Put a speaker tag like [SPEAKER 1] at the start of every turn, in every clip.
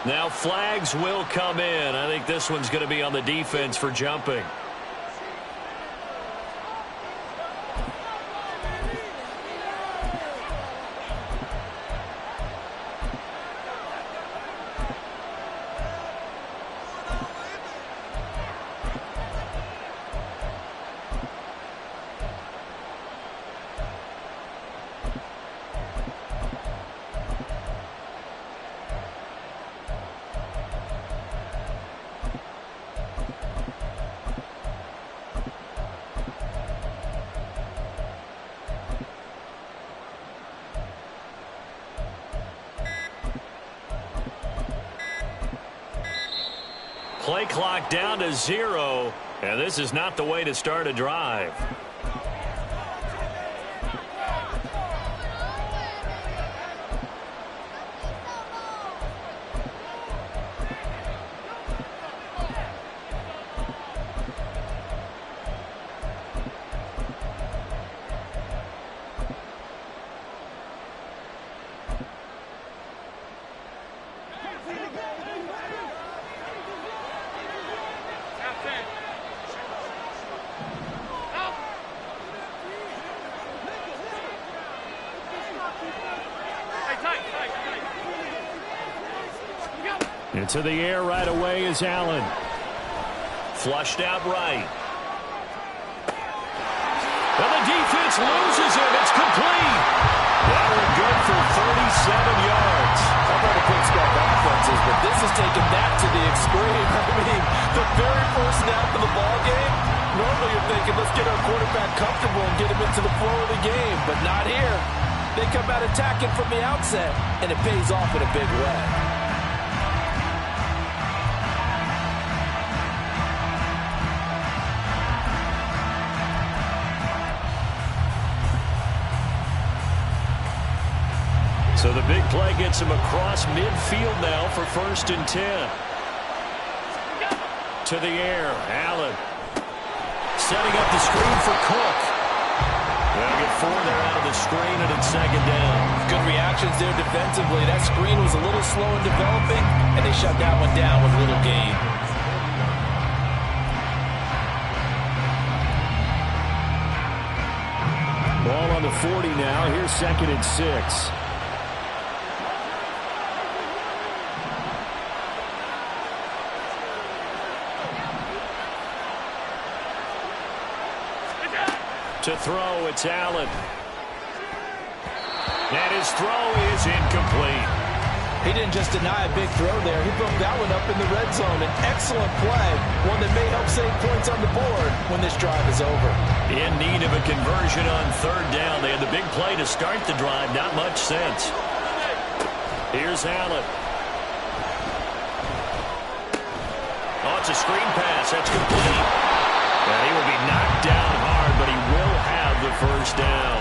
[SPEAKER 1] Now flags will come in. I think this one's going to be on the defense for jumping. Play clock down to 0, and this is not the way to start a drive. Into the air right away is Allen. Flushed out right. And the defense loses it. It's complete. That one good for 37 yards.
[SPEAKER 2] I've heard of quick start offenses, but this is taking that to the extreme. I mean, the very first snap of the ball game, normally you're thinking, let's get our quarterback comfortable and get him into the flow of the game, but not here. They come out attacking from the outset, and it pays off in a big way.
[SPEAKER 1] So the big play gets him across midfield now for 1st and 10. To the air, Allen. Setting up the screen for Cook. They'll get 4 there out of the screen, and it's 2nd down.
[SPEAKER 2] Good reactions there defensively. That screen was a little slow in developing, and they shut that one down with little gain.
[SPEAKER 1] Ball on the 40 now. Here's 2nd and 6. To throw, it's Allen. And his throw is incomplete.
[SPEAKER 2] He didn't just deny a big throw there. He broke that one up in the red zone. An excellent play, one that may help save points on the board when this drive is over.
[SPEAKER 1] In need of a conversion on 3rd down. They had the big play to start the drive. Not much sense. Here's Allen. Oh, it's a screen pass. That's complete. And he will be knocked down hard, but he will have the 1st down.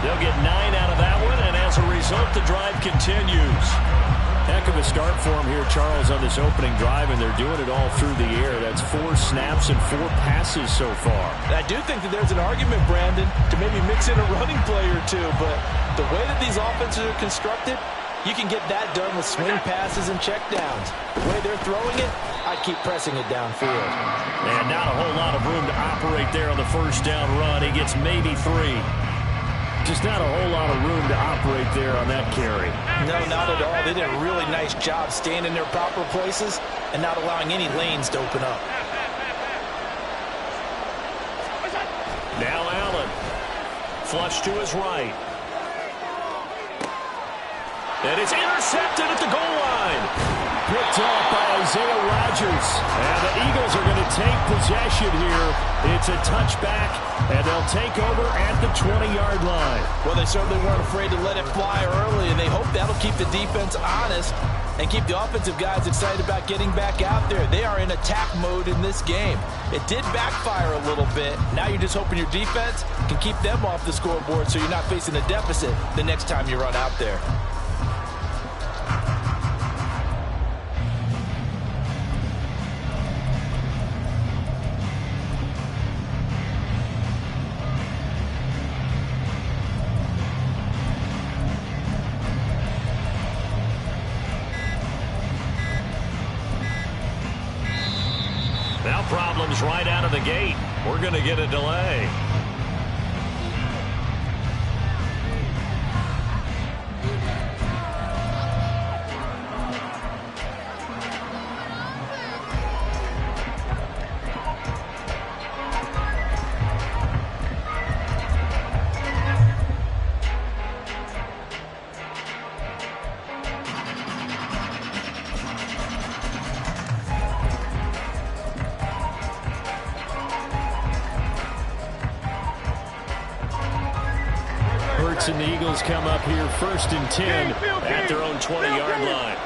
[SPEAKER 1] They'll get 9 out of that one, and as a result, the drive continues. Heck of a start for him here, Charles, on this opening drive, and they're doing it all through the air. That's 4 snaps and 4 passes so far.
[SPEAKER 2] I do think that there's an argument, Brandon, to maybe mix in a running play or two, but the way that these offenses are constructed, you can get that done with swing passes and checkdowns. The way they're throwing it, I'd keep pressing it downfield.
[SPEAKER 1] And not a whole lot of room to operate there on the 1st down run. He gets maybe 3. Just not a whole lot of room to operate there on that carry.
[SPEAKER 2] No, not at all. They did a really nice job staying in their proper places and not allowing any lanes to open up.
[SPEAKER 1] Now Allen. Flush to his right. And it's intercepted at the goal line. Picked off by Isaiah Rodgers. And the Eagles are going to take possession here. It's a touchback, and they'll take over at the 20-yard line.
[SPEAKER 2] Well, they certainly weren't afraid to let it fly early, and they hope that'll keep the defense honest and keep the offensive guys excited about getting back out there. They are in attack mode in this game. It did backfire a little bit. Now you're just hoping your defense can keep them off the scoreboard so you're not facing a deficit the next time you run out there.
[SPEAKER 1] Eagles right out of the gate. We're going to get a delay. And the Eagles come up here 1st and 10 at their own 20-yard line.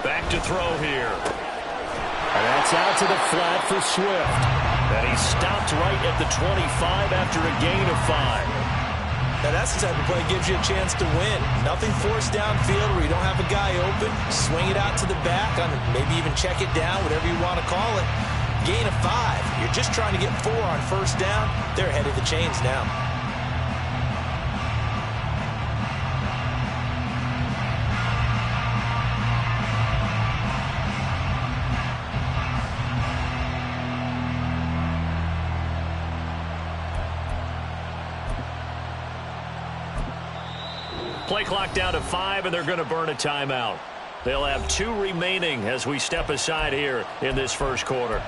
[SPEAKER 1] Back to throw here. And that's out to the flat for Swift. And he stopped right at the 25 after a gain of 5.
[SPEAKER 2] Now that's the type of play that gives you a chance to win. Nothing forced downfield where you don't have a guy open. Swing it out to the back, maybe even check it down, whatever you want to call it. Gain of 5. You're just trying to get 4 on 1st down. They're ahead of the chains now.
[SPEAKER 1] Play clock down to 5, and they're going to burn a timeout. They'll have 2 remaining as we step aside here in this 1st quarter.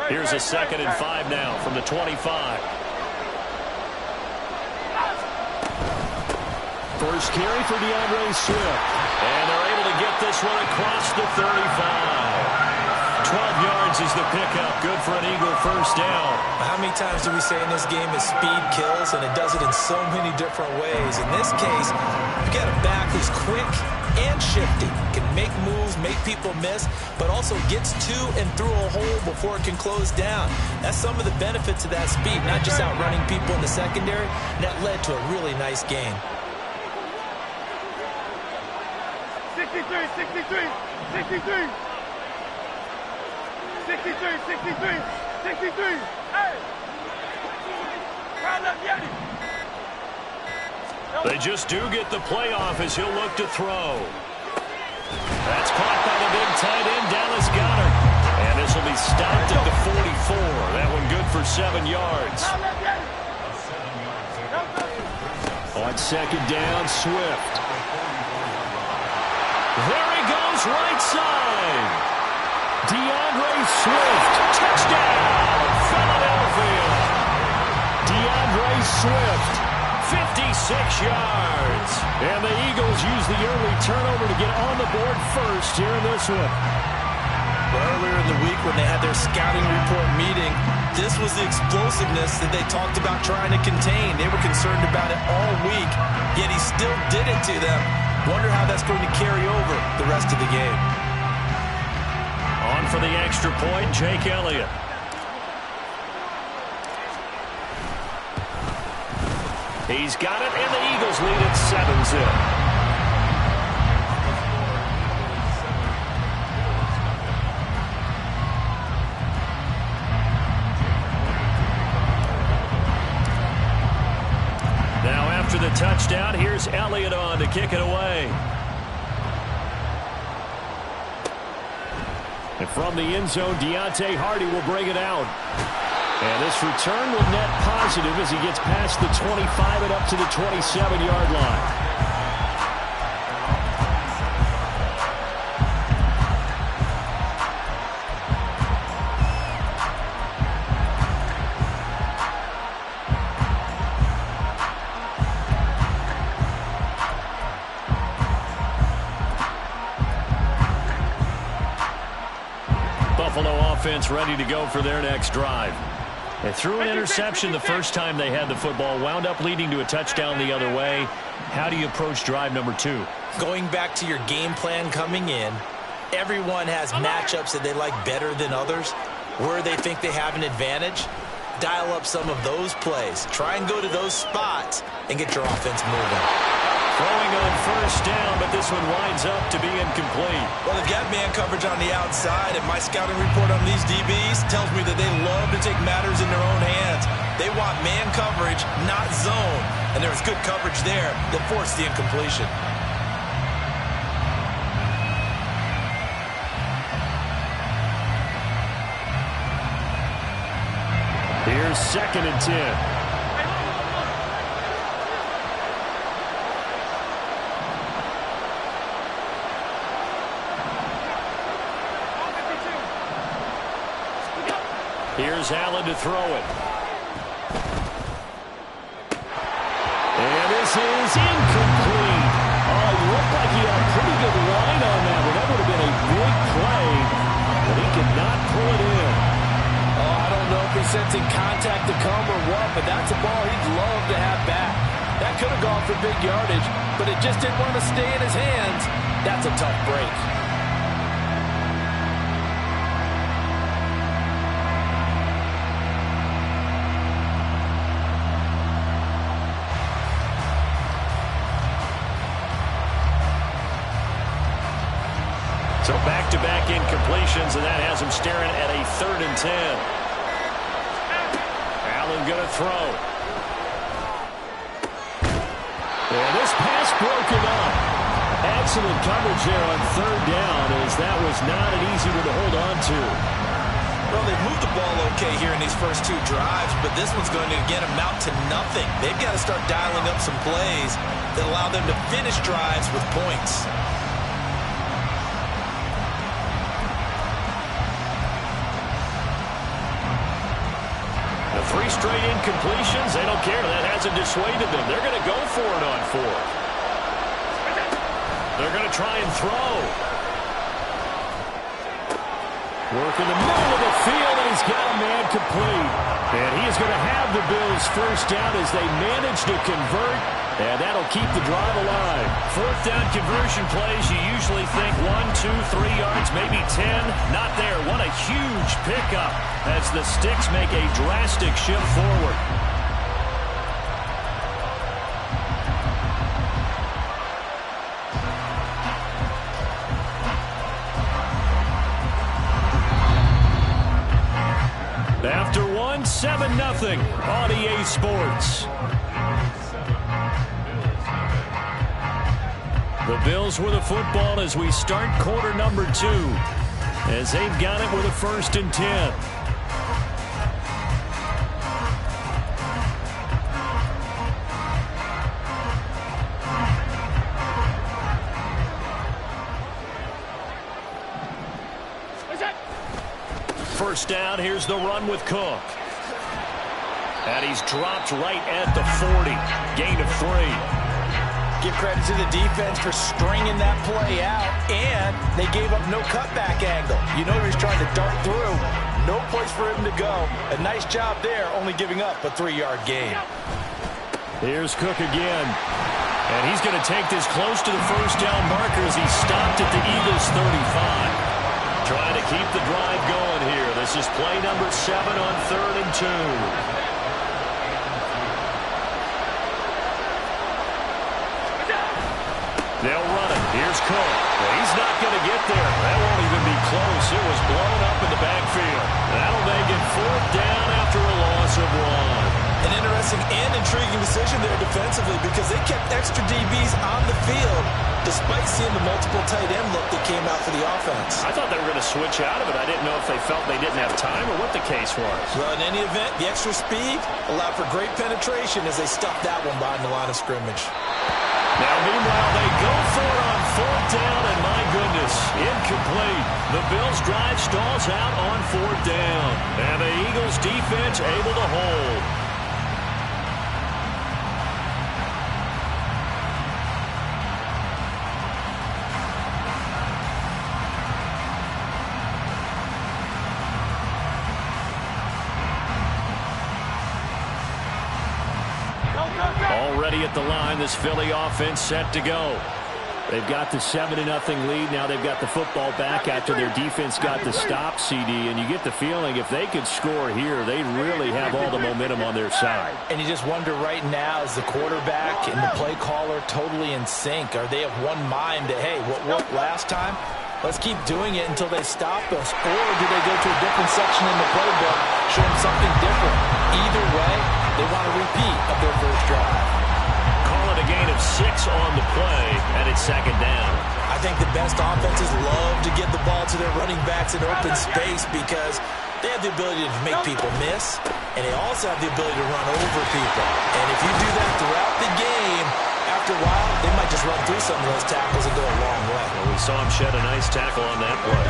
[SPEAKER 1] Here's a 2nd and 5 now from the 25. First carry for DeAndre Swift. And they're able to get this one across the 35. 12 yards is the pickup. Good for an Eagle 1st down.
[SPEAKER 2] How many times do we say in this game is speed kills, and it does it in so many different ways. In this case, you got a back who's quick and shifty, can make moves, make people miss, but also gets to and through a hole before it can close down. That's some of the benefits of that speed, not just outrunning people in the secondary. And that led to a really nice game.
[SPEAKER 3] 63, 63, 63. 63, 63, 63. Hey!
[SPEAKER 1] They just do get the playoff as he'll look to throw. That's caught by the big tight end, Dallas Goedert. And this will be stopped at the 44. That one good for 7 yards. On 2nd down, Swift. There he goes, right side. DeAndre Swift, touchdown, Philadelphia. DeAndre Swift, 56 yards. And the Eagles use the early turnover to get on the board first here in this one.
[SPEAKER 2] Earlier in the week when they had their scouting report meeting, this was the explosiveness that they talked about trying to contain. They were concerned about it all week, yet he still did it to them. Wonder how that's going to carry over the rest of the game.
[SPEAKER 1] On for the extra point, Jake Elliott. He's got it, and the Eagles lead at 7-0. Now after the touchdown, here's Elliott on to kick it away. And from the end zone, Deontay Hardy will bring it out. And this return will net positive as he gets past the 25 and up to the 27-yard line. Buffalo offense ready to go for their next drive. They threw an interception the first time they had the football, wound up leading to a touchdown the other way. How do you approach drive number 2?
[SPEAKER 2] Going back to your game plan coming in, everyone has matchups that they like better than others, where they think they have an advantage. dial up some of those plays. Try and go to those spots and get your offense moving.
[SPEAKER 1] Throwing on first down, but this one winds up to be incomplete.
[SPEAKER 2] Well, they've got man coverage on the outside, and my scouting report on these DBs tells me that they love to take matters in their own hands. They want man coverage, not zone. And there was good coverage there that forced the incompletion.
[SPEAKER 1] Here's 2nd and 10. Here's Allen to throw it. And this is incomplete. Oh, it looked like he had a pretty good line on that one. That would have been a big play, but he could not pull it in.
[SPEAKER 2] Oh, I don't know if he's sensing contact to come or what, but that's a ball he'd love to have back. That could have gone for big yardage, but it just didn't want to stay in his hands. That's a tough break.
[SPEAKER 1] So back-to-back incompletions, and that has him staring at a 3rd and 10. Allen going to throw. And this pass broken up. Excellent coverage there on 3rd down, as that was not an easy one to hold on to.
[SPEAKER 2] Well, they've moved the ball okay here in these first 2 drives, but this one's going to, again, amount to nothing. They've got to start dialing up some plays that allow them to finish drives with points.
[SPEAKER 1] The 3 straight incompletions, they don't care. That hasn't dissuaded them. They're going to go for it on 4th. They're going to try and throw. Work in the middle of the field, and he's got a man complete. And he is going to have the Bills' first down as they manage to convert, and that'll keep the drive alive. 4th down conversion plays, you usually think 1, 2, 3 yards, maybe 10. Not there. What a huge pickup as the Sticks make a drastic shift forward. After 1, 7-0 on EA Sports. The Bills with the football as we start quarter number 2, as they've got it with a 1st and 10. First down, here's the run with Cook. And he's dropped right at the 40. Gain of 3.
[SPEAKER 2] Give credit to the defense for stringing that play out, and they gave up no cutback angle. You know he was trying to dart through. No place for him to go. A nice job there, only giving up a 3-yard gain.
[SPEAKER 1] Here's Cook again. And he's going to take this close to the first down marker as he stopped at the Eagles' 35. Trying to keep the drive going here. This is play number 7 on 3rd and 2. They'll run it. Here's Cook. He's not going to get there. That won't even be close. It was blown up in the backfield. That'll make it 4th down after a loss of 1.
[SPEAKER 2] An interesting and intriguing decision there defensively because they kept extra DBs on the field despite seeing the multiple tight end look that came out for the offense.
[SPEAKER 1] I thought they were going to switch out of it. I didn't know if they felt they didn't have time or what the case was.
[SPEAKER 2] Well, in any event, the extra speed allowed for great penetration as they stuffed that one behind the line of scrimmage.
[SPEAKER 1] Now, meanwhile, they go for it on 4th down, and my goodness, incomplete. The Bills' drive stalls out on 4th down, and the Eagles' defense able to hold. Already at the line, this Philly offense set to go. They've got the 7-0 lead. Now they've got the football back after their defense got the stop, CD. And you get the feeling if they could score here, they really have all the momentum on their side.
[SPEAKER 2] And you just wonder right now, is the quarterback and the play caller totally in sync? Are they of one mind that, hey, what worked last time? Let's keep doing it until they stop us. Or do they go to a different section in the playbook, show them something different? Either way, they want a repeat of their first drive.
[SPEAKER 1] Call it a gain of 6 on the play, and it's second down.
[SPEAKER 2] I think the best offenses love to get the ball to their running backs in open space because they have the ability to make people miss, and they also have the ability to run over people. And if you do that throughout the game, after a while, they might just run through some of those tackles and go a long way.
[SPEAKER 1] Well, we saw him shed a nice tackle on that play.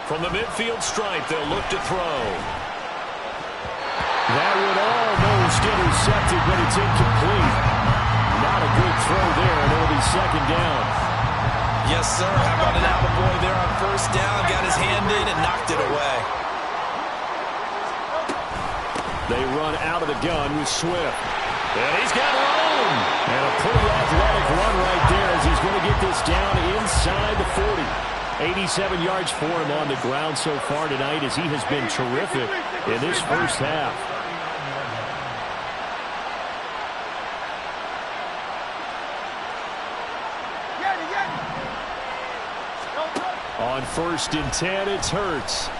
[SPEAKER 1] From the midfield stripe, they'll look to throw. That would almost intercepted, but it's incomplete. Not a good throw there, and it'll be second down.
[SPEAKER 2] Yes, sir. How about an attaboy there on first down? Got his hand in and knocked it away.
[SPEAKER 1] They run out of the gun with Swift. And he's got room. And a pretty athletic run right there as he's going to get this down inside the 40. 87 yards for him on the ground so far tonight as he has been terrific in this first half. On 1st and 10, it's Hurts.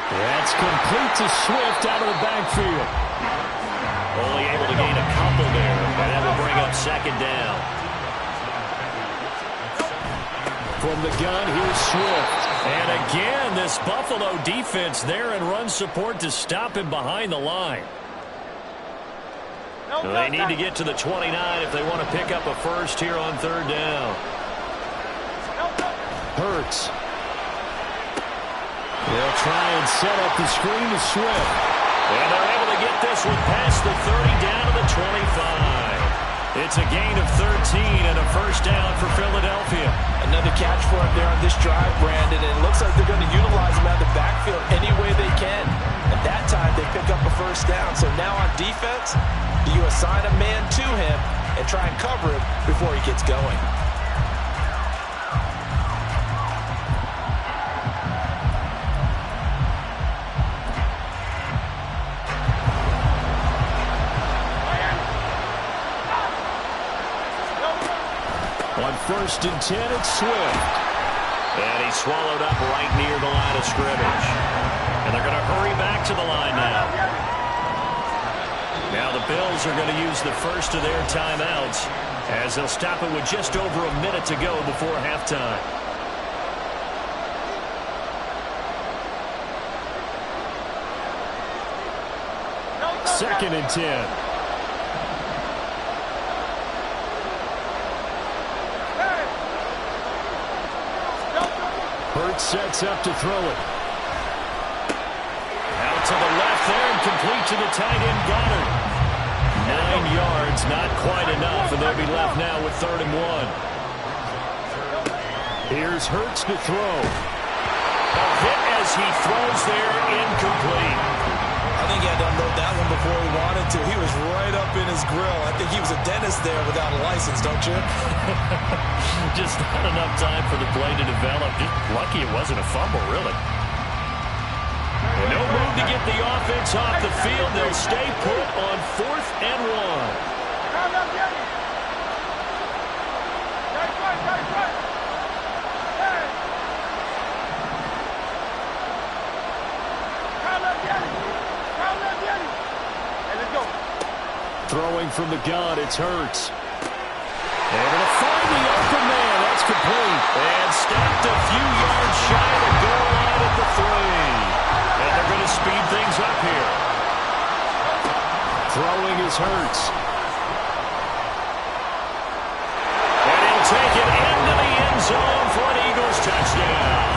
[SPEAKER 1] That's complete to Swift out of the backfield. Only able to gain a couple there, and that will bring up second down. From the gun, here's Swift. And again, this Buffalo defense there in run support to him behind the line. They need to get to the 29 if they want to pick up a first here on 3rd down. Hurts. They'll try and set up the screen to Swift. And they're able to get this one past the 30 down to the 25. It's a gain of 13 and a first down for Philadelphia.
[SPEAKER 2] Another catch for him there on this drive, Brandon, and it looks like they're going to utilize him out of the backfield any way they can. At that time, they pick up a first down. So now on defense, do you assign a man to him and try and cover him before he gets going?
[SPEAKER 1] On 1st and 10, it's Swift. And he's swallowed up right near the line of scrimmage. And they're going to hurry back to the line now. Now the Bills are going to use the first of their timeouts as they'll stop it with just over a minute to go before halftime. Second and 10. Hurts sets up to throw it. Out to the left there and complete to the tight end Goddard. 9 yards, not quite enough, and they'll be left now with 3rd and 1. Here's Hurts to throw. A hit as he throws there, incomplete.
[SPEAKER 2] I think he had to unload that one before he wanted to. He was right up in his grill. I think he was a dentist there without a license, don't you?
[SPEAKER 1] Just not enough time for the play to develop. Just lucky it wasn't a fumble, really. And no move to get the offense off the field. They'll stay put on 4th and 1. Throwing from the gun, it's Hurts. And it'll find the open man. That's complete. And stopped a few yards shy of the goal line at the 3. And they're going to speed things up here. Throwing is Hurts. And he'll take it into the end zone for an Eagles touchdown.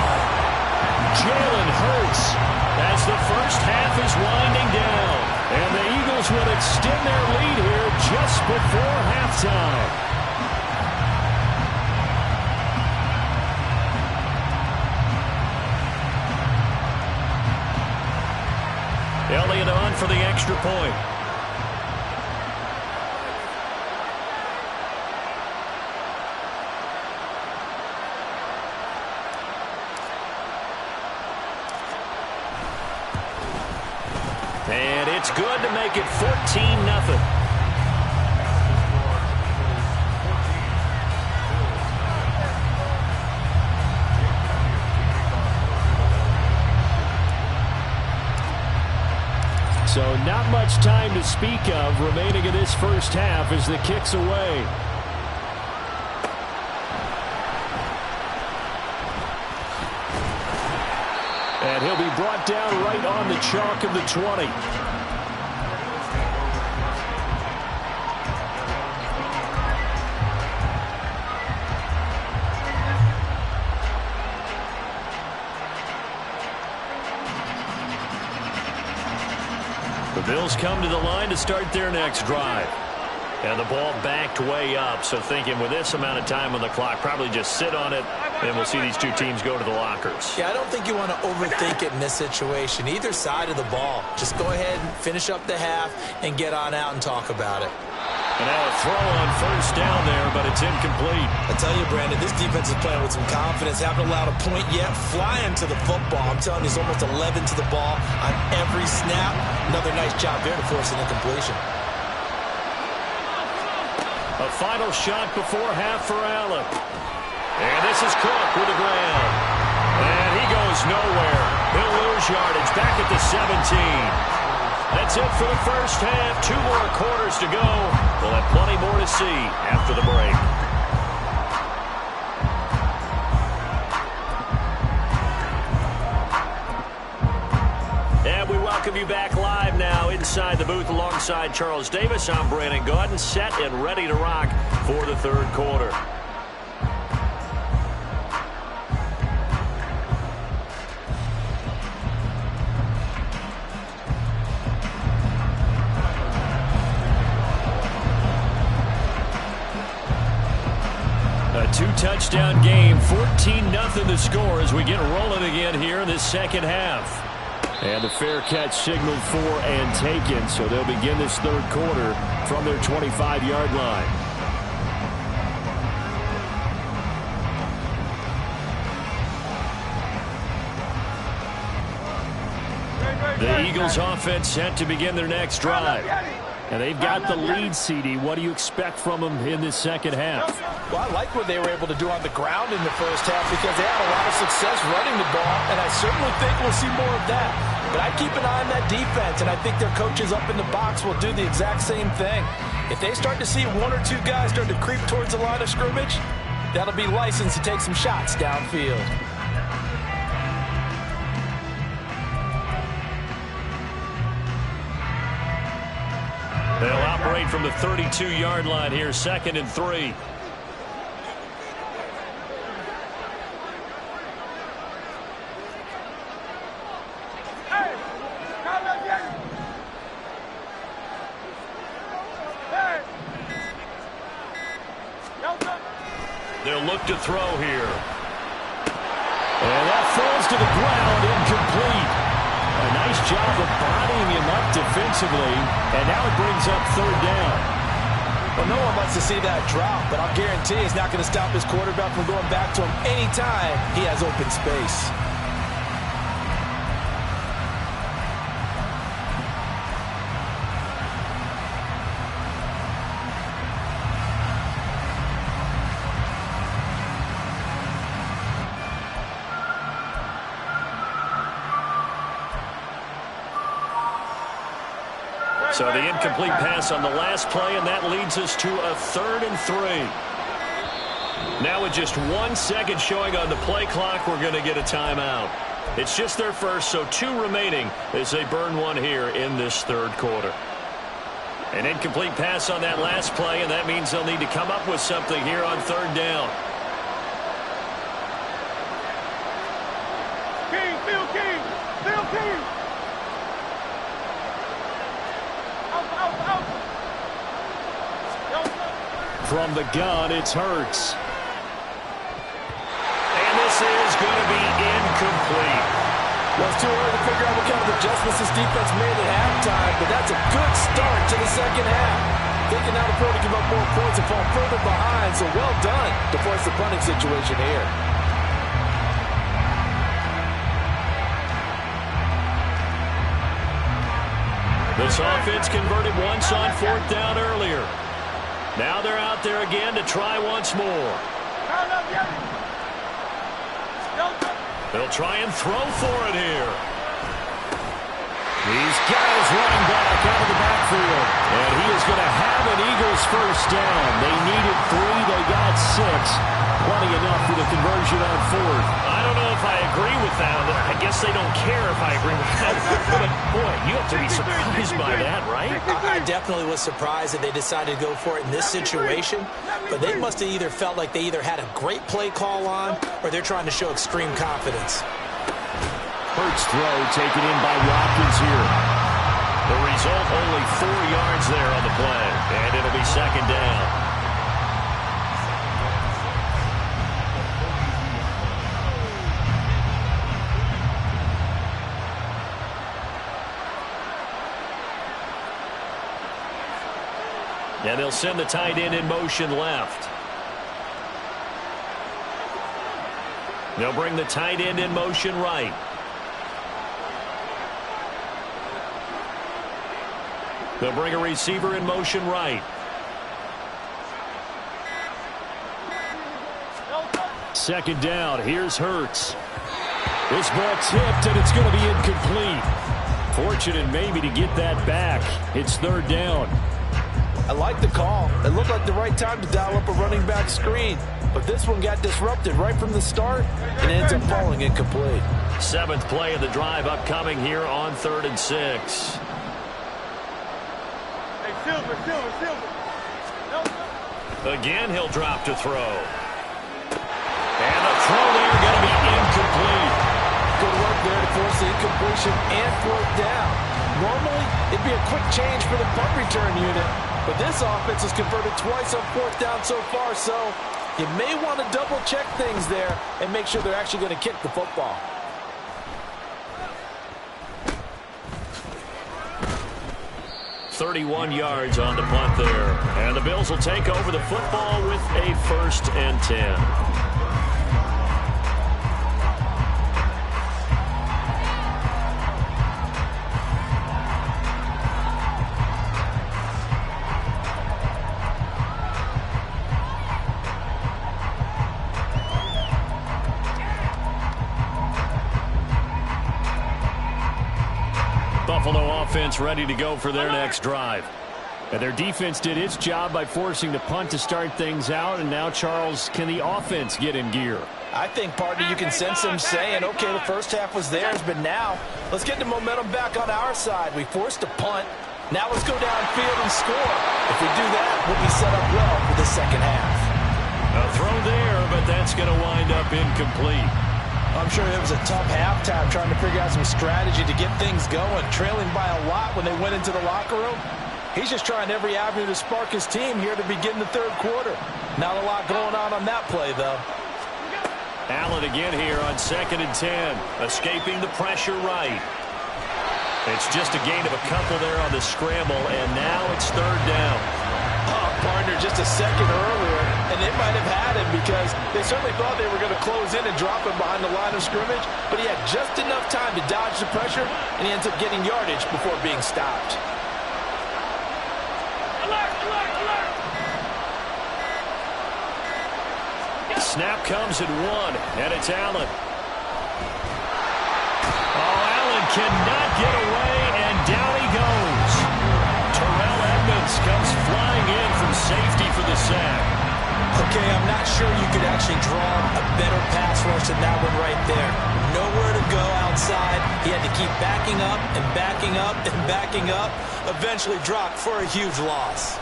[SPEAKER 1] Jalen Hurts as the first half is winding down. And the Eagles will extend their lead here just before halftime. for the extra point. And it's good to make it 14-0. So not much time to speak of remaining in this first half as the kick's away. And he'll be brought down right on the chalk of the 20. The Bills come to the line to start their next drive. And the ball backed way up, so thinking with this amount of time on the clock, probably just sit on it, and we'll see these two teams go to the lockers.
[SPEAKER 2] Yeah, I don't think you want to overthink it in this situation. Either side of the ball. Just go ahead and finish up the half and get on out and talk about it.
[SPEAKER 1] And now a throw on first down there, but it's incomplete.
[SPEAKER 2] I tell you, Brandon, this defense is playing with some confidence. Haven't allowed a point yet. Flying to the football. I'm telling you, it's almost 11 to the ball on every snap. Another nice job there to force an incompletion.
[SPEAKER 1] A final shot before half for Allen. And this is Cook with the ground. And he goes nowhere. He'll lose yardage back at the 17. That's it for the first half. 2 more quarters to go. We'll have plenty more to see after the break. And we welcome you back live now inside the booth alongside Charles Davis. I'm Brandon Gaudin, set and ready to rock for the third quarter. A 2-touchdown game, 14-0 the score as we get rolling again here in this second half. And the fair catch signaled for and taken, so they'll begin this third quarter from their 25-yard line. The Eagles offense set to begin their next drive. And they've got the lead, CD. What do you expect from them in this second half?
[SPEAKER 2] Well, I like what they were able to do on the ground in the first half because they had a lot of success running the ball, and I certainly think we'll see more of that. But I keep an eye on that defense, and I think their coaches up in the box will do the exact same thing. If they start to see 1 or 2 guys start to creep towards the line of scrimmage, that'll be licensed to take some shots downfield.
[SPEAKER 1] They'll operate from the 32-yard line here, 2nd and 3. They'll look to throw here. And that falls to the ground, incomplete. A nice job of bodying him up defensively, and now it brings up 3rd down.
[SPEAKER 2] Well, no one wants to see that drop, but I'll guarantee he's not going to stop his quarterback from going back to him anytime he has open space.
[SPEAKER 1] So the incomplete pass on the last play, and that leads us to a 3rd and 3. Now with just 1 second showing on the play clock, we're going to get a timeout. It's just their first, so 2 remaining as they burn 1 here in this third quarter. An incomplete pass on that last play, and that means they'll need to come up with something here on 3rd down.
[SPEAKER 3] Field King.
[SPEAKER 1] From the gun, it's Hurts. And this is going to be incomplete.
[SPEAKER 2] Well, it's too early to figure out what kind of adjustments this defense made at halftime, but that's a good start to the second half. Thinking now to pro to give up more points and fall further behind, so well done to force the punting situation here.
[SPEAKER 1] This offense converted once on 4th down earlier. Now they're out there again to try once more. They'll try and throw for it here. He's got his running back out of the backfield. And he is going to have an Eagles first down. They needed 3. They got 6. Plenty enough for the conversion on 4th. I don't know if I agree with that. I guess they don't care if I agree with that. But, boy, you have to be surprised by that, right?
[SPEAKER 2] I definitely was surprised that they decided to go for it in this situation. But they must have either felt like they either had a great play call on or they're trying to show extreme confidence.
[SPEAKER 1] Hurts throw taken in by Watkins here. The result, only 4 yards there on the play. And it'll be 2nd down. And they'll send the tight end in motion left. They'll bring the tight end in motion right. They'll bring a receiver in motion right. Second down. Here's Hurts. This ball tipped, and it's going to be incomplete. Fortunate maybe to get that back. It's 3rd down.
[SPEAKER 2] I like the call. It looked like the right time to dial up a running back screen. But this one got disrupted right from the start and ends up falling incomplete.
[SPEAKER 1] 7th play of the drive upcoming here on 3rd and 6.
[SPEAKER 3] Hey, Silver.
[SPEAKER 1] Again, he'll drop to throw. And the throw there going to be incomplete.
[SPEAKER 2] Good work there to force the incompletion and 4th down. Normally, it'd be a quick change for the punt return unit. But this offense has converted twice on 4th down so far, so you may want to double-check things there and make sure they're actually going to kick the football.
[SPEAKER 1] .31 yards on the punt there. And the Bills will take over the football with a 1st and 10. Buffalo offense ready to go for their next drive. And their defense did its job by forcing the punt to start things out. And now, Charles, can the offense get in gear?
[SPEAKER 2] I think, partner, you can sense them saying, okay, the first half was theirs, but now let's get the momentum back on our side. We forced a punt. Now let's go downfield and score. If we do that, we'll be set up well for the second half.
[SPEAKER 1] A throw there, but that's going to wind up incomplete.
[SPEAKER 2] I'm sure it was a tough halftime trying to figure out some strategy to get things going, trailing by a lot when they went into the locker room. He's just trying every avenue to spark his team here to begin the 3rd quarter. Not a lot going on that play, though.
[SPEAKER 1] Allen again here on 2nd and 10, escaping the pressure right. It's just a gain of a couple there on the scramble, and now it's 3rd down.
[SPEAKER 2] Partner, just a second earlier, and they might have had him because they certainly thought they were going to close in and drop him behind the line of scrimmage, but he had just enough time to dodge the pressure, and he ends up getting yardage before being stopped.
[SPEAKER 1] Snap comes at 1, and it's Allen. Oh, Allen cannot get away, and down he goes. Terrell Edmonds comes flying in from safety for the sack.
[SPEAKER 2] Okay, I'm not sure you could actually draw a better pass rush than that one right there. Nowhere to go outside. He had to keep backing up and backing up and backing up. Eventually dropped for a huge loss.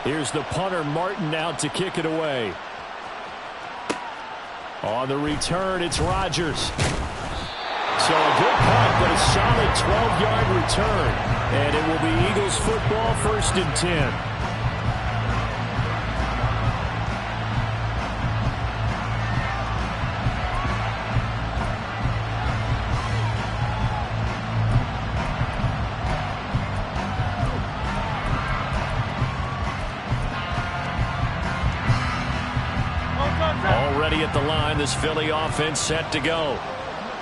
[SPEAKER 1] Here's the punter, Martin, out to kick it away. On the return, it's Rodgers. So a good punt, but a solid 12-yard return. And it will be Eagles football, 1st and 10. at the line. This Philly offense set to go.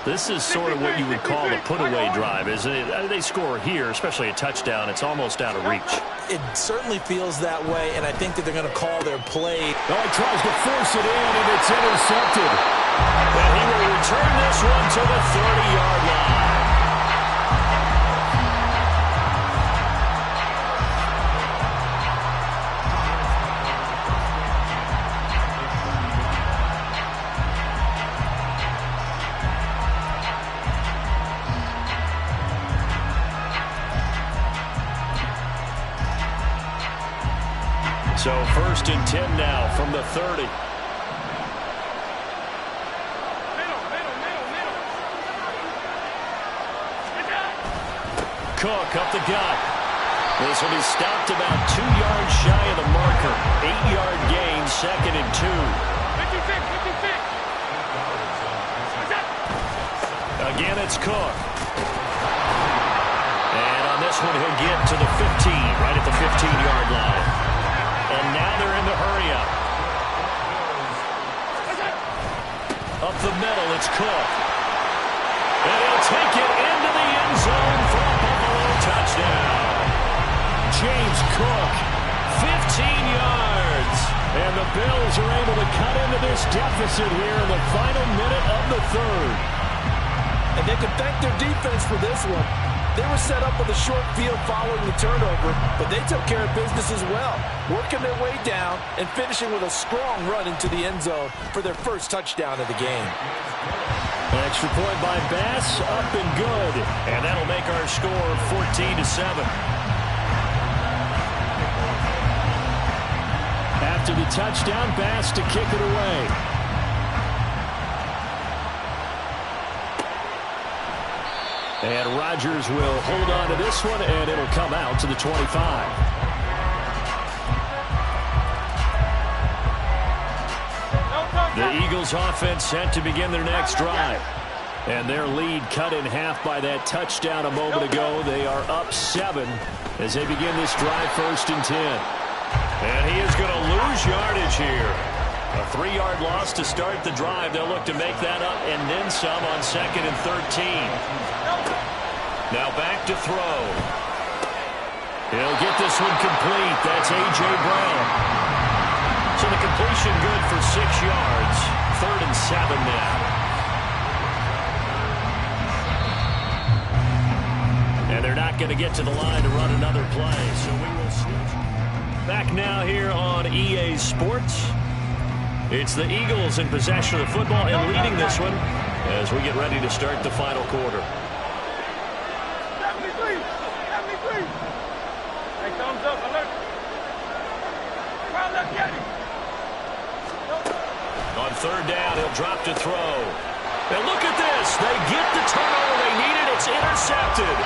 [SPEAKER 1] This is sort of what you would call a put-away drive, isn't it? They score here, especially a touchdown. It's almost out of reach.
[SPEAKER 2] It certainly feels that way, and I think that they're going to call their play.
[SPEAKER 1] Oh, he tries to force it in, and it's intercepted. And he will return this one to the 30-yard line. So 1st and 10 now from the 30. Cook up the gut. This will be stopped about 2 yards shy of the marker. 8-yard gain, 2nd and 2. Again, it's Cook. And on this one, he'll get to the 15, right at the 15-yard line. And now they're in the hurry-up. Up the middle, it's Cook. And he'll take it into the end zone for a Buffalo touchdown. James Cook, 15 yards. And the Bills are able to cut into this deficit here in the final minute of the 3rd.
[SPEAKER 2] And they can thank their defense for this one. They were set up with a short field following the turnover, but they took care of business as well, working their way down and finishing with a strong run into the end zone for their first touchdown of the game.
[SPEAKER 1] An extra point by Bass, up and good. And that'll make our score 14-7. After the touchdown, Bass to kick it away. And Rodgers will hold on to this one, and it'll come out to the 25. The Eagles offense set to begin their next drive. And their lead cut in half by that touchdown a moment ago. They are up 7 as they begin this drive 1st and 10. And he is going to lose yardage here. A 3-yard loss to start the drive. They'll look to make that up and then some on 2nd and 13. Now back to throw. He'll get this one complete. That's A.J. Brown. So the completion good for 6 yards. 3rd and 7 now. And they're not going to get to the line to run another play. So we will switch. Back now here on EA Sports. It's the Eagles in possession of the football and leading this one as we get ready to start the final quarter. On 3rd down, he'll drop to throw. And look at this. They get the turnover they needed. It's intercepted.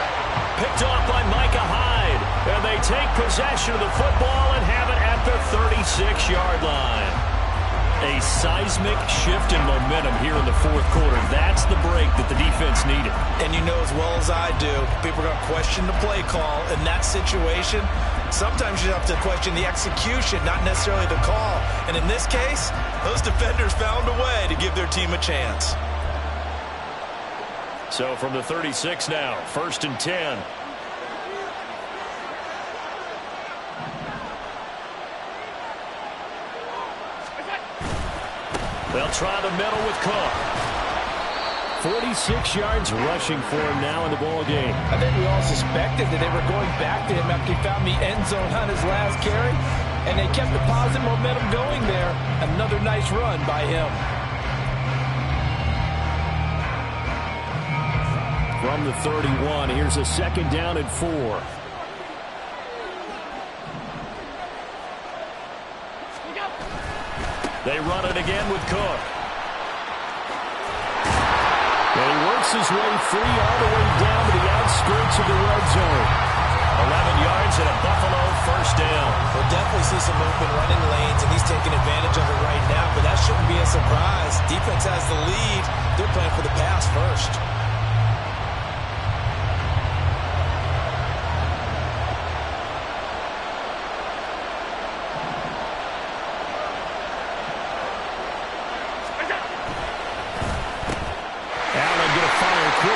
[SPEAKER 1] Picked off by Micah Hyde. And they take possession of the football and have it at the 36-yard line. A seismic shift in momentum here in the 4th quarter. That's the break that the defense needed.
[SPEAKER 2] And you know as well as I do, people are going to question the play call in that situation. Sometimes you have to question the execution, not necessarily the call. And in this case, those defenders found a way to give their team a chance.
[SPEAKER 1] So from the 36 now, 1st and 10. They'll try the middle with Cook. 46 yards rushing for him now in the ball game.
[SPEAKER 2] I think we all suspected that they were going back to him after he found the end zone on his last carry, and they kept the positive momentum going there. Another nice run by him.
[SPEAKER 1] From the 31, here's a 2nd down and 4. They run it again with Cook. And he works his way free all the way down to the outskirts of the red zone. 11 yards and a Buffalo 1st down.
[SPEAKER 2] We'll definitely see some open running lanes, and he's taking advantage of it right now, but that shouldn't be a surprise. Defense has the lead. They're playing for the pass first.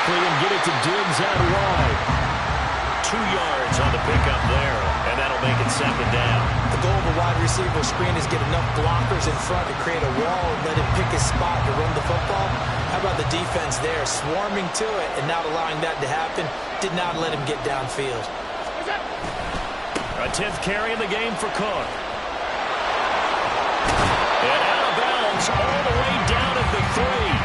[SPEAKER 1] quickly and get it to Diggs out wide. 2 yards on the pickup there, and that'll make it second down.
[SPEAKER 2] The goal of a wide receiver screen is get enough blockers in front to create a wall and let him pick his spot to run the football. How about the defense there, swarming to it and not allowing that to happen? Did not let him get downfield.
[SPEAKER 1] A 10th carry in the game for Cook. And out of bounds all the way down at the 3.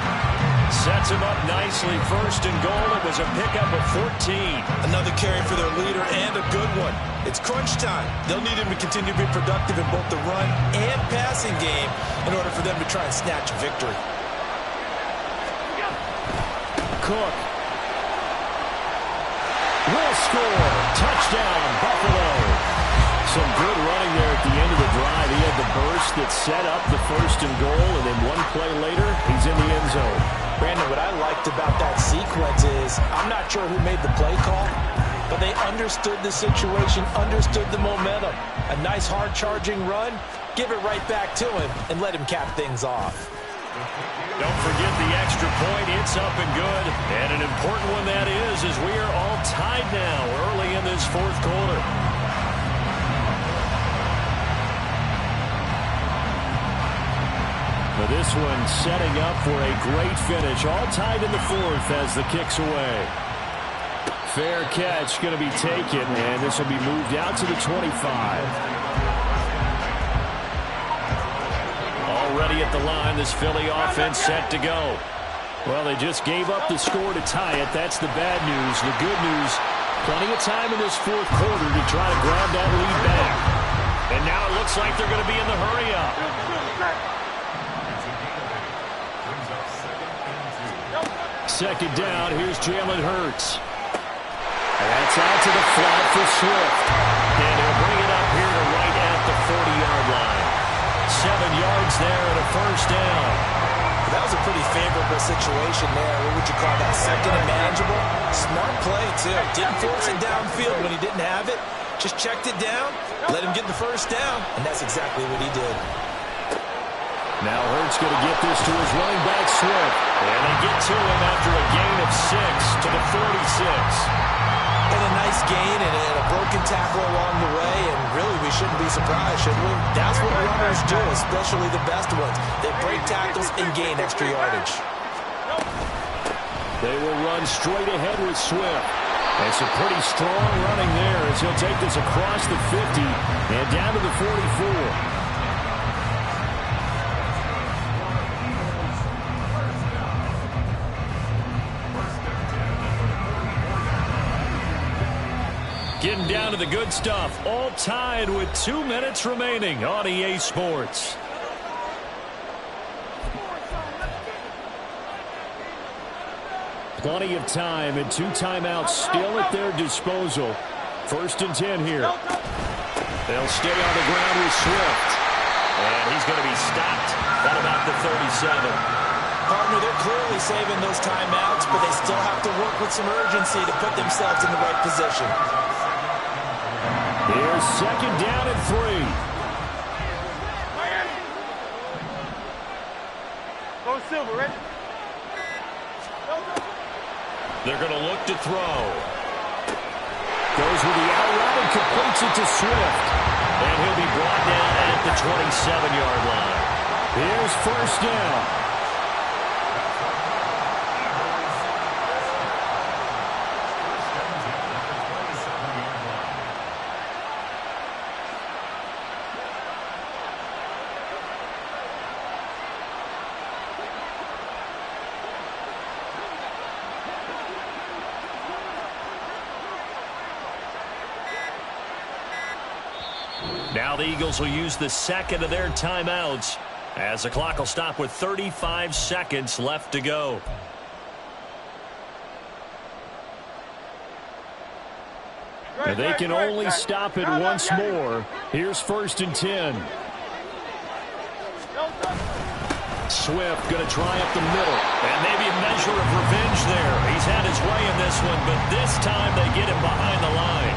[SPEAKER 1] Sets him up nicely. First and goal. It was a pickup of 14.
[SPEAKER 2] Another carry for their leader and a good one. It's crunch time. They'll need him to continue to be productive in both the run and passing game in order for them to try and snatch a victory.
[SPEAKER 1] Cook will score. Touchdown, Buffalo. Some good running there at the end of the drive. He had the burst that set up the first and goal, and then one play later, he's in the end zone.
[SPEAKER 2] Brandon, what I liked about that sequence is I'm not sure who made the play call, but they understood the situation, understood the momentum. A nice hard-charging run, give it right back to him, and let him cap things off.
[SPEAKER 1] Don't forget the extra point. It's up and good. And an important one that is, as we are all tied now early in this fourth quarter. But this one setting up for a great finish. All tied in the fourth as the kick's away. Fair catch going to be taken, and this will be moved out to the 25. Already at the line, this Philly offense set to go. Well, they just gave up the score to tie it. That's the bad news. The good news, plenty of time in this fourth quarter to try to grab that lead back. And now it looks like they're going to be in the hurry-up. Second down, here's Jalen Hurts. And that's out to the flat for Swift. And he'll bring it up here to right at the 40-yard line. 7 yards there and a first down.
[SPEAKER 2] That was a pretty favorable situation there. What would you call that? Second and manageable? Smart play, too. Didn't force it downfield when he didn't have it. Just checked it down, let him get the first down, and that's exactly what he did.
[SPEAKER 1] Now Hurts going to get this to his running back, Swift. And they get to him after a gain of 6 to the 46.
[SPEAKER 2] And a nice gain and a broken tackle along the way, and really we shouldn't be surprised, should we? That's what runners do, especially the best ones. They break tackles and gain extra yardage.
[SPEAKER 1] They will run straight ahead with Swift. And some pretty strong running there as he'll take this across the 50 and down to the 44. Getting down to the good stuff. All tied with 2 minutes remaining on EA Sports. Plenty of time and 2 timeouts still at their disposal. First and 10 here. They'll stay on the ground with Swift. And he's going to be stopped at about the 37.
[SPEAKER 2] Partner, they're clearly saving those timeouts, but they still have to work with some urgency to put themselves in the right position.
[SPEAKER 1] Here's second down and 3.
[SPEAKER 3] Go Silver, ready?
[SPEAKER 1] They're going to look to throw. Goes with the out route and completes it to Swift. And he'll be brought down at the 27-yard line. Here's first down. Now the Eagles will use the second of their timeouts as the clock will stop with 35 seconds left to go. And they can only stop it once more. Here's first and 10. Swift going to try up the middle. And maybe a measure of revenge there. He's had his way in this one, but this time they get him behind the line.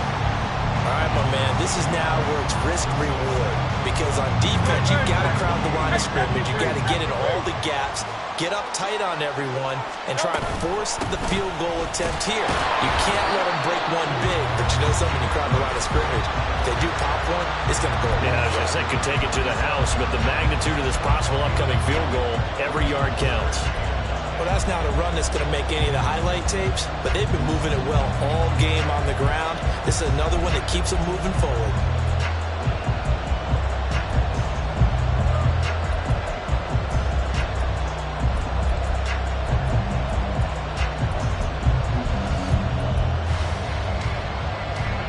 [SPEAKER 2] All right, my man, this is now where it's risk-reward. because on defense, you've got to crowd the line of scrimmage. You've got to get in all the gaps, get up tight on everyone, and try and force the field goal attempt here. You can't let them break one big, but you know something, you crowd the line of scrimmage. If they do pop one, it's going to go away.
[SPEAKER 1] Yeah, as I said, could take it to the house, but the magnitude of this possible upcoming field goal, every yard counts.
[SPEAKER 2] Well, that's not a run that's going to make any of the highlight tapes, but they've been moving it well all game on the ground. This is another one that keeps them moving forward.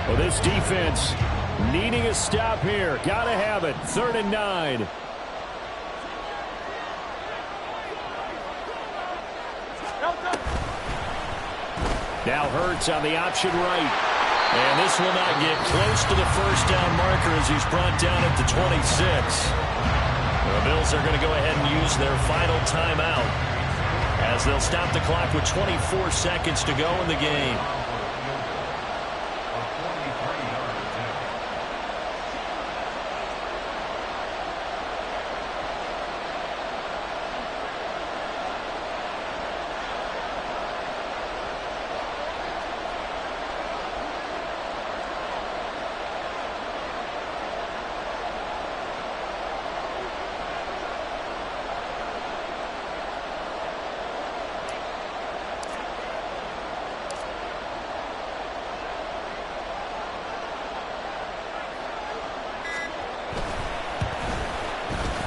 [SPEAKER 1] Well, this defense needing a stop here. Got to have it. 3rd and 9. Now Hurts on the option right. And this will not get close to the first down marker as he's brought down at the 26. The Bills are going to go ahead and use their final timeout as they'll stop the clock with 24 seconds to go in the game.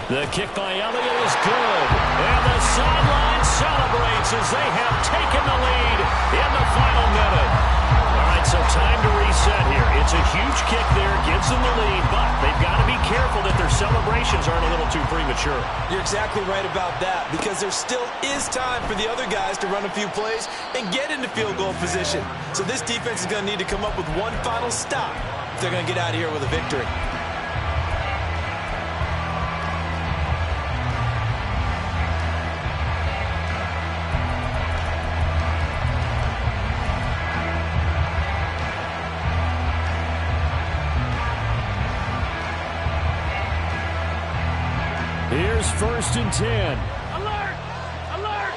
[SPEAKER 1] The kick by Elliott is good. And the sideline celebrates as they have taken the lead in the final minute. All right, so time to reset here. It's a huge kick there, gives them the lead, but they've got to be careful that their celebrations aren't a little too premature.
[SPEAKER 2] You're exactly right about that, because there still is time for the other guys to run a few plays and get into field goal position. So this defense is going to need to come up with one final stop if they're going to get out of here with a victory.
[SPEAKER 1] Here's 1st and 10.
[SPEAKER 3] Alert! Alert!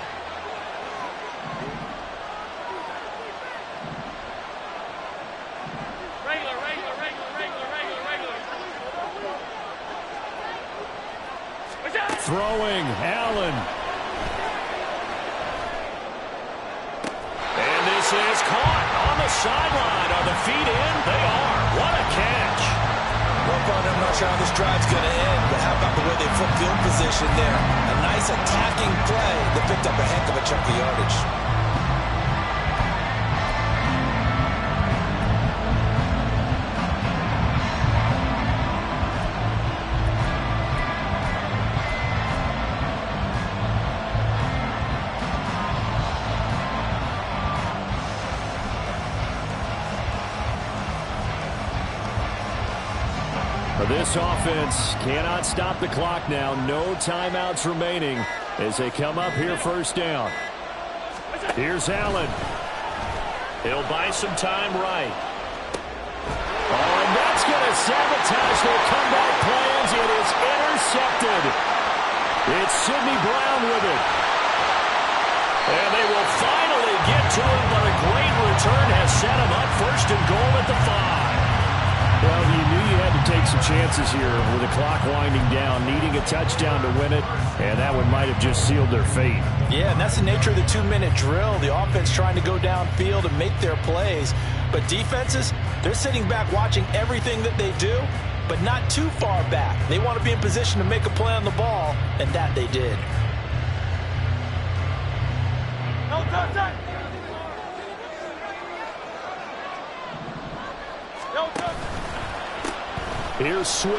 [SPEAKER 3] Regular.
[SPEAKER 1] Throwing, Allen. And this is caught on the sideline. Are the feet in? They are. What a catch.
[SPEAKER 2] Well, I'm not sure how this drive's going to end, but how about the way they flip field position there? A nice attacking play that picked up a heck of a chunk of yardage.
[SPEAKER 1] This offense cannot stop the clock now. No timeouts remaining as they come up here 1st down. Here's Allen. He'll buy some time right. Oh, and that's going to sabotage their comeback plans. It is intercepted. It's Sidney Brown with it. And they will finally get to him, but a great return has set him up 1st and goal at the 5. Well, you knew you had to take some chances here with the clock winding down, needing a touchdown to win it, and that one might have just sealed their fate.
[SPEAKER 2] Yeah, and that's the nature of the 2-minute drill. The offense trying to go downfield and make their plays. But defenses, they're sitting back watching everything that they do, but not too far back. They want to be in position to make a play on the ball, and that they did.
[SPEAKER 3] No touchdown! No touchdown!
[SPEAKER 1] Here's Swift.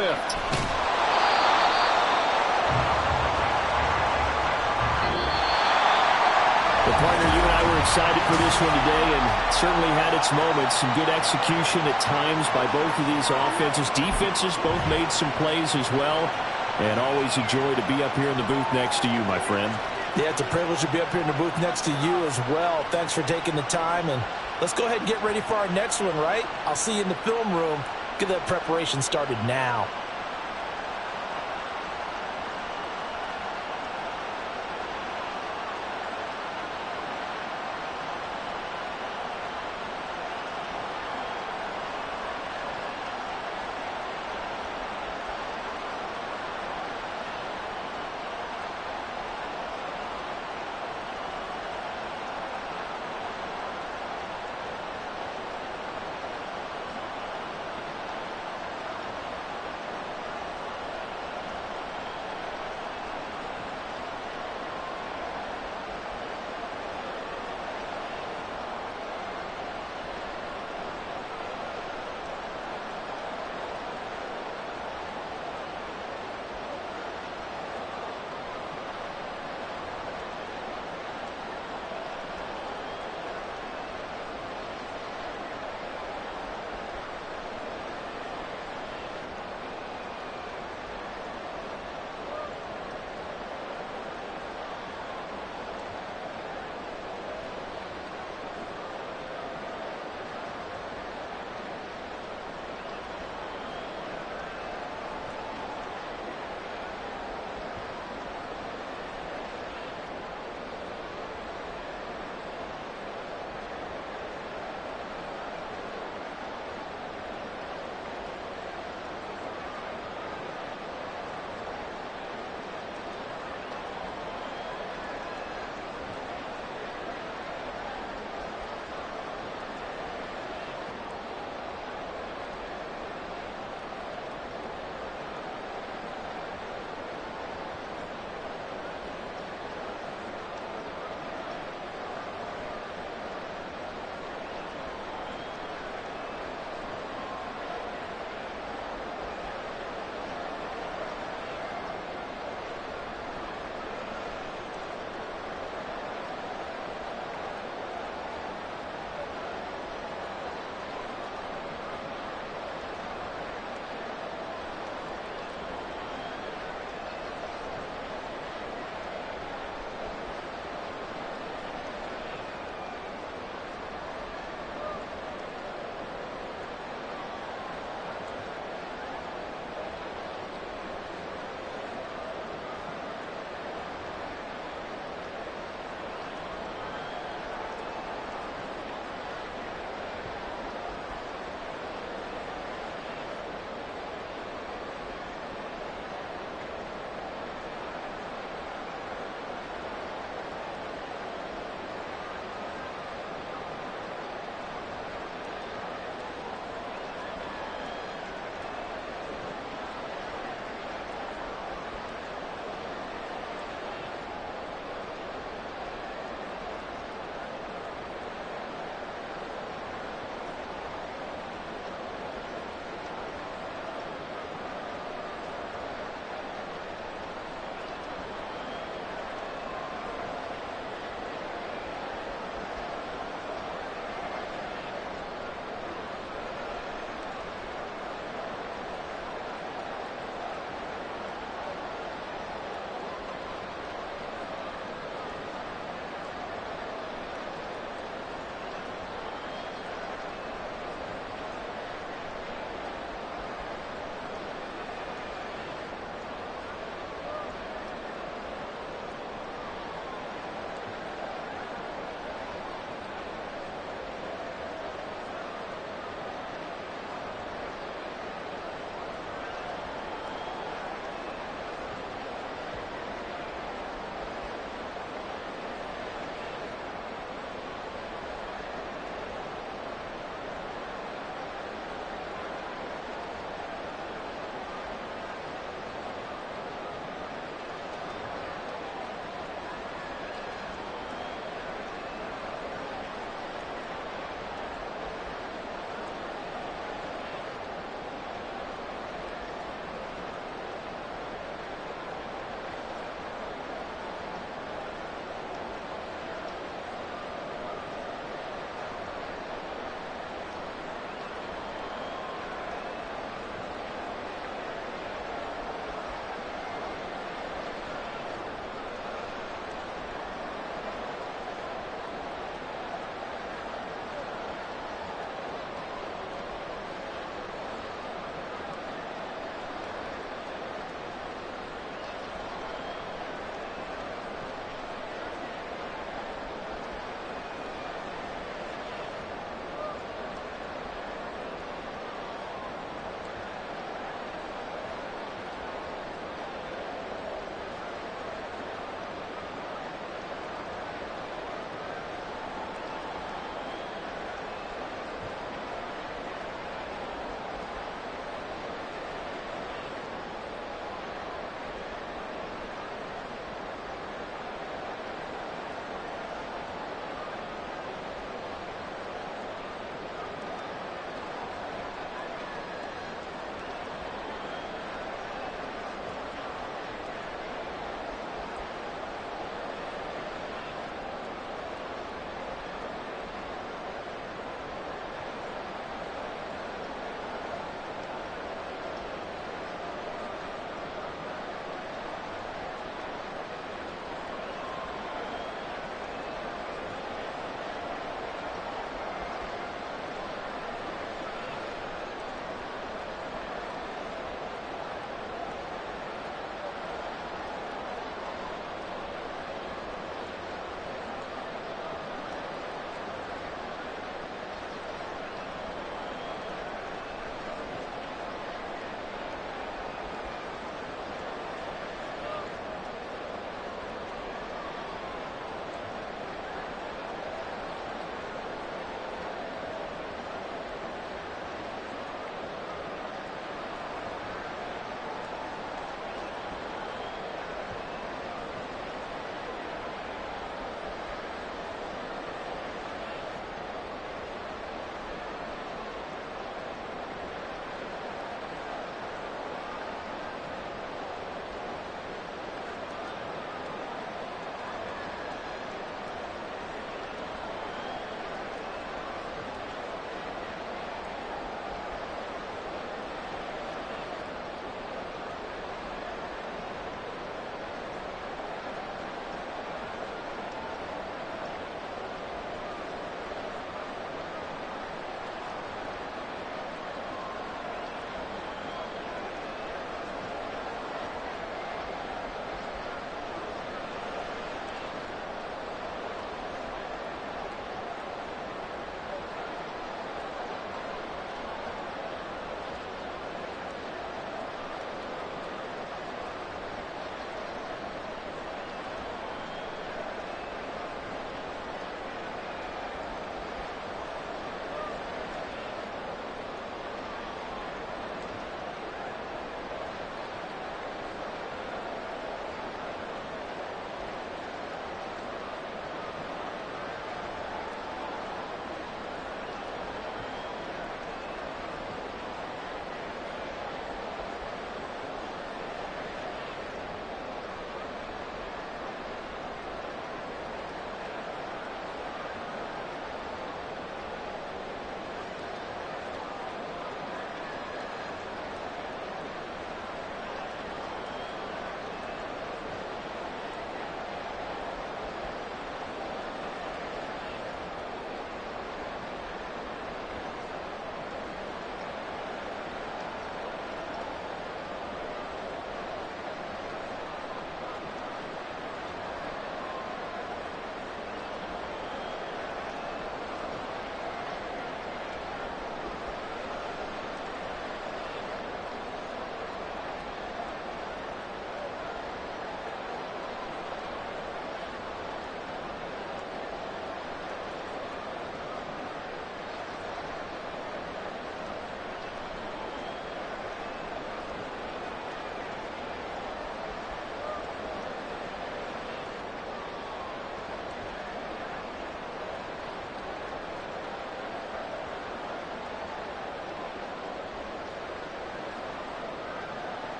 [SPEAKER 1] Well, partner, you and I were excited for this one today, and certainly had its moments. Some good execution at times by both of these offenses. Defenses both made some plays as well, and always a joy to be up here in the booth next to you, my friend.
[SPEAKER 2] Yeah, it's a privilege to be up here in the booth next to you as well. Thanks for taking the time, and let's go ahead and get ready for our next one, right? I'll see you in the film room. Get that preparation started now.